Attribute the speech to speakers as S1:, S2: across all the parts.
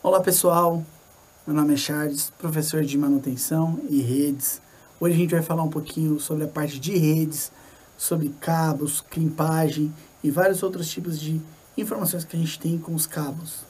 S1: Olá pessoal, meu nome é Charles, professor de manutenção e redes. Hoje a gente vai falar um pouquinho sobre a parte de redes, sobre cabos, crimpagem e vários outros tipos de informações que a gente tem com os cabos.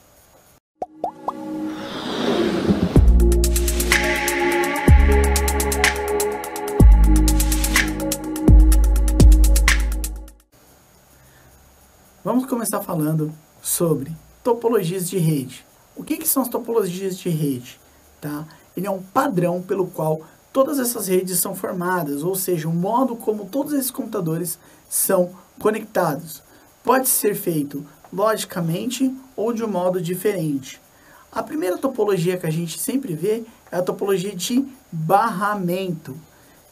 S1: Vamos começar falando sobre topologias de rede. O que são as topologias de rede? Tá? Ele é um padrão pelo qual todas essas redes são formadas, ou seja, o modo como todos esses computadores são conectados. Pode ser feito logicamente ou de um modo diferente. A primeira topologia que a gente sempre vê é a topologia de barramento.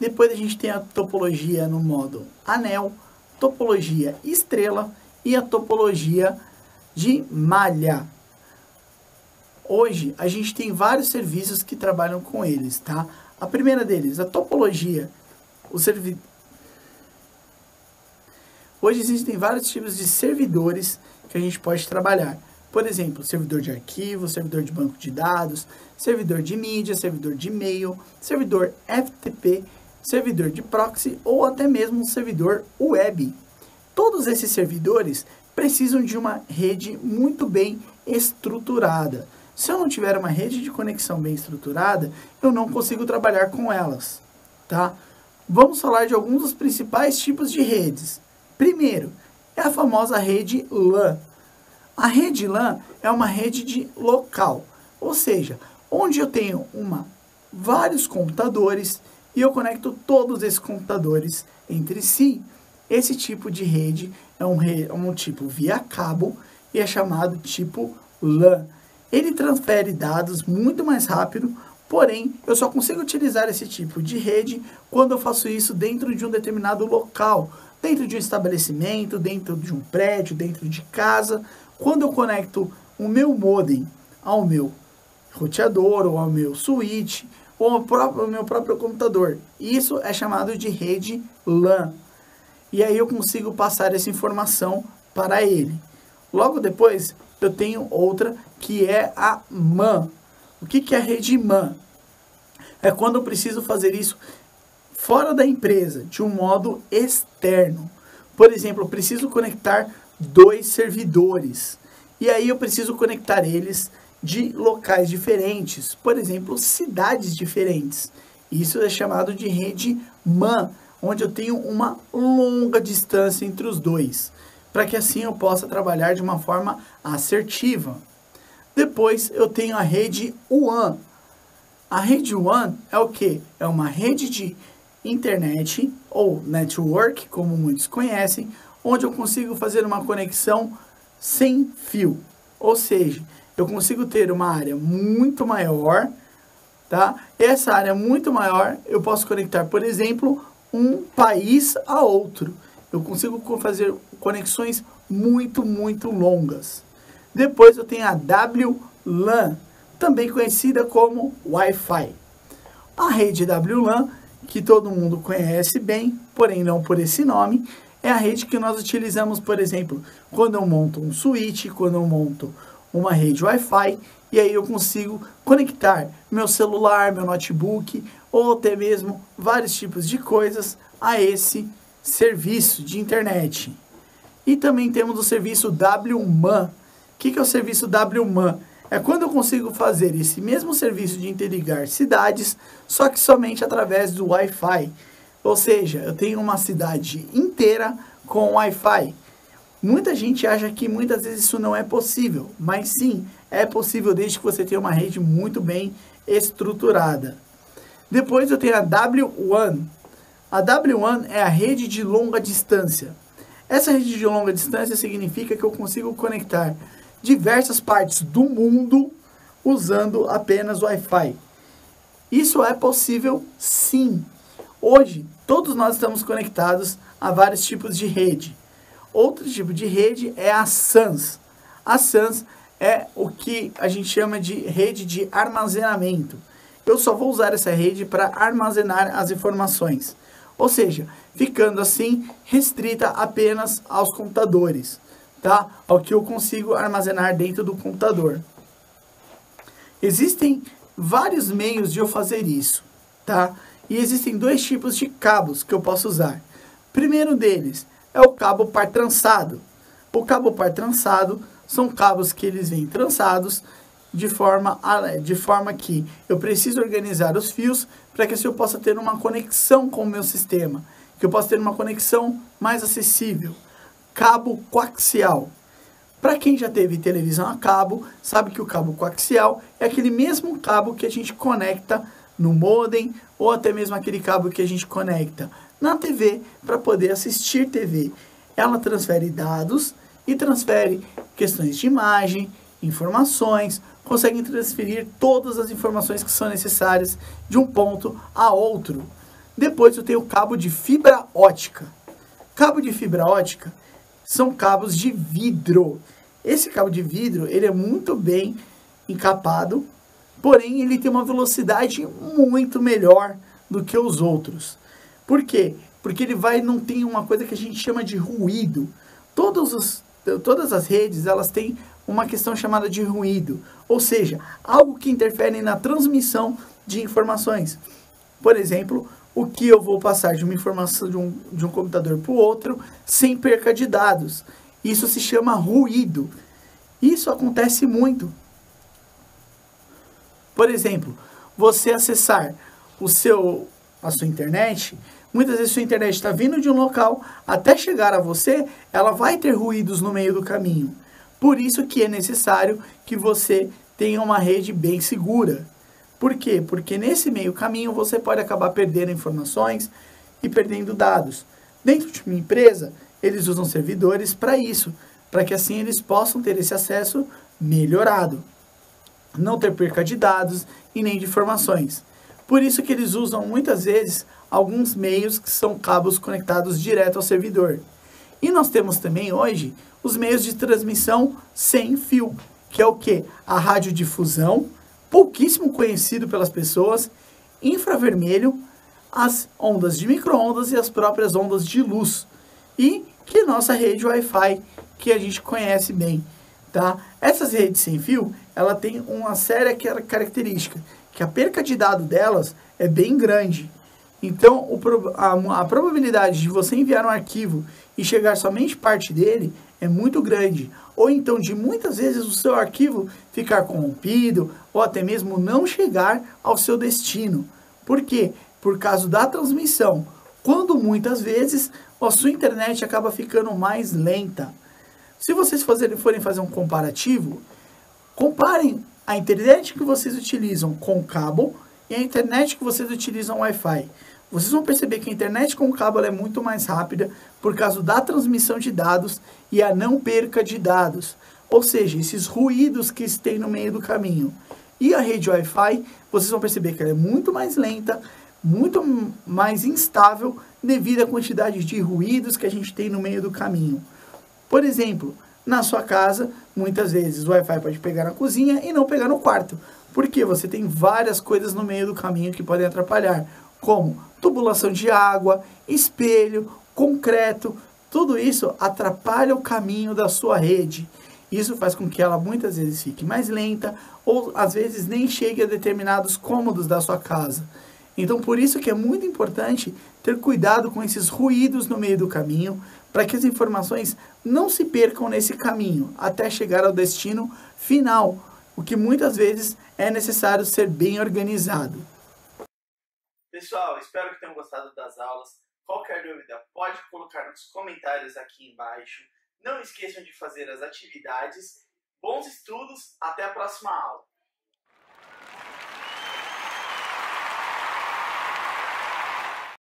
S1: Depois a gente tem a topologia no modo anel, topologia estrela e a topologia de malha. Hoje, a gente tem vários serviços que trabalham com eles, tá? A primeira deles, a topologia. Hoje existem vários tipos de servidores que a gente pode trabalhar. Por exemplo, servidor de arquivo, servidor de banco de dados, servidor de mídia, servidor de e-mail, servidor FTP, servidor de proxy ou até mesmo um servidor web. Todos esses servidores precisam de uma rede muito bem estruturada. Se eu não tiver uma rede de conexão bem estruturada, eu não consigo trabalhar com elas, tá? Vamos falar de alguns dos principais tipos de redes. Primeiro, é a famosa rede LAN. A rede LAN é uma rede de local, ou seja, onde eu tenho vários computadores e eu conecto todos esses computadores entre si. Esse tipo de rede é um tipo via cabo e é chamado tipo LAN. Ele transfere dados muito mais rápido, porém, eu só consigo utilizar esse tipo de rede quando eu faço isso dentro de um determinado local, dentro de um estabelecimento, dentro de um prédio, dentro de casa. Quando eu conecto o meu modem ao meu roteador, ou ao meu switch, ou ao meu próprio computador. Isso é chamado de rede LAN. E aí eu consigo passar essa informação para ele. Logo depois, eu tenho outra que é a MAN. O que é a rede MAN? É quando eu preciso fazer isso fora da empresa, de um modo externo. Por exemplo, eu preciso conectar 2 servidores. E aí eu preciso conectar eles de locais diferentes. Por exemplo, cidades diferentes. Isso é chamado de rede MAN, onde eu tenho uma longa distância entre os dois, para que assim eu possa trabalhar de uma forma assertiva. Depois eu tenho a rede WAN. A rede WAN é o que? É uma rede de internet, ou network, como muitos conhecem, onde eu consigo fazer uma conexão sem fio. Ou seja, eu consigo ter uma área muito maior, tá? Essa área muito maior, eu posso conectar, por exemplo, um país a outro. Eu consigo fazer conexões muito longas. Depois eu tenho a WLAN, também conhecida como Wi-Fi. A rede WLAN, que todo mundo conhece bem, porém não por esse nome, é a rede que nós utilizamos, por exemplo, quando eu monto um switch, quando eu monto uma rede Wi-Fi, e aí eu consigo conectar meu celular, meu notebook, ou até mesmo vários tipos de coisas a esse serviço de internet. E também temos o serviço WMAN. O que é o serviço WMAN? É quando eu consigo fazer esse mesmo serviço de interligar cidades, só que somente através do Wi-Fi. Ou seja, eu tenho uma cidade inteira com Wi-Fi. Muita gente acha que muitas vezes isso não é possível, mas sim, é possível desde que você tenha uma rede muito bem estruturada. Depois eu tenho a WWAN. A WWAN é a rede de longa distância. Essa rede de longa distância significa que eu consigo conectar diversas partes do mundo usando apenas Wi-Fi. Isso é possível sim. Hoje, todos nós estamos conectados a vários tipos de rede. Outro tipo de rede é a SANs. A SANs é o que a gente chama de rede de armazenamento. Eu só vou usar essa rede para armazenar as informações. Ou seja, ficando assim restrita apenas aos computadores, tá? Ao que eu consigo armazenar dentro do computador. Existem vários meios de eu fazer isso, tá? E existem dois tipos de cabos que eu posso usar. Primeiro deles é o cabo par trançado. O cabo par trançado são cabos que eles vêm trançados de forma que eu preciso organizar os fios para que assim eu possa ter uma conexão com o meu sistema, que eu possa ter uma conexão mais acessível. Cabo coaxial. Para quem já teve televisão a cabo, sabe que o cabo coaxial é aquele mesmo cabo que a gente conecta no modem ou até mesmo aquele cabo que a gente conecta na TV para poder assistir TV. Ela transfere dados e transfere questões de imagem, informações, consegue transferir todas as informações que são necessárias de um ponto a outro. Depois eu tenho o cabo de fibra ótica. Cabo de fibra ótica são cabos de vidro. Esse cabo de vidro, ele é muito bem encapado, porém ele tem uma velocidade muito melhor do que os outros. Por quê? Porque ele não tem uma coisa que a gente chama de ruído. Todas as redes, elas têm uma questão chamada de ruído, ou seja, algo que interfere na transmissão de informações. Por exemplo, o que eu vou passar de uma informação de um computador para o outro sem perca de dados. Isso se chama ruído. Isso acontece muito. Por exemplo, você acessar a sua internet, muitas vezes sua internet está vindo de um local, até chegar a você, ela vai ter ruídos no meio do caminho. Por isso que é necessário que você tenha uma rede bem segura. Por quê? Porque nesse meio caminho você pode acabar perdendo informações e perdendo dados. Dentro de uma empresa, eles usam servidores para isso, para que assim eles possam ter esse acesso melhorado. Não ter perca de dados e nem de informações. Por isso que eles usam muitas vezes alguns meios que são cabos conectados direto ao servidor. E nós temos também hoje os meios de transmissão sem fio, que é o que? A radiodifusão, pouquíssimo conhecido pelas pessoas, infravermelho, as ondas de micro-ondas e as próprias ondas de luz. E que nossa rede Wi-Fi, que a gente conhece bem, tá? Essas redes sem fio, ela tem uma séria característica, que a perca de dado delas é bem grande. Então, a probabilidade de você enviar um arquivo e chegar somente parte dele é muito grande. Ou então, de muitas vezes, o seu arquivo ficar corrompido ou até mesmo não chegar ao seu destino. Por quê? Por causa da transmissão. Quando muitas vezes a sua internet acaba ficando mais lenta. Se vocês forem fazer um comparativo, comparem a internet que vocês utilizam com cabo e a internet que vocês utilizam Wi-Fi. Vocês vão perceber que a internet com cabo é muito mais rápida por causa da transmissão de dados e a não perca de dados. Ou seja, esses ruídos que tem no meio do caminho. E a rede Wi-Fi, vocês vão perceber que ela é muito mais lenta, muito mais instável devido à quantidade de ruídos que a gente tem no meio do caminho. Por exemplo, na sua casa, muitas vezes o Wi-Fi pode pegar na cozinha e não pegar no quarto. Porque você tem várias coisas no meio do caminho que podem atrapalhar, como tubulação de água, espelho, concreto. Tudo isso atrapalha o caminho da sua rede. Isso faz com que ela muitas vezes fique mais lenta ou às vezes nem chegue a determinados cômodos da sua casa. Então, por isso que é muito importante ter cuidado com esses ruídos no meio do caminho, para que as informações não se percam nesse caminho, até chegar ao destino final, o que muitas vezes é necessário ser bem organizado. Pessoal, espero que tenham gostado das aulas. Qualquer dúvida, pode colocar nos comentários aqui embaixo. Não esqueçam de fazer as atividades. Bons estudos, até a próxima aula.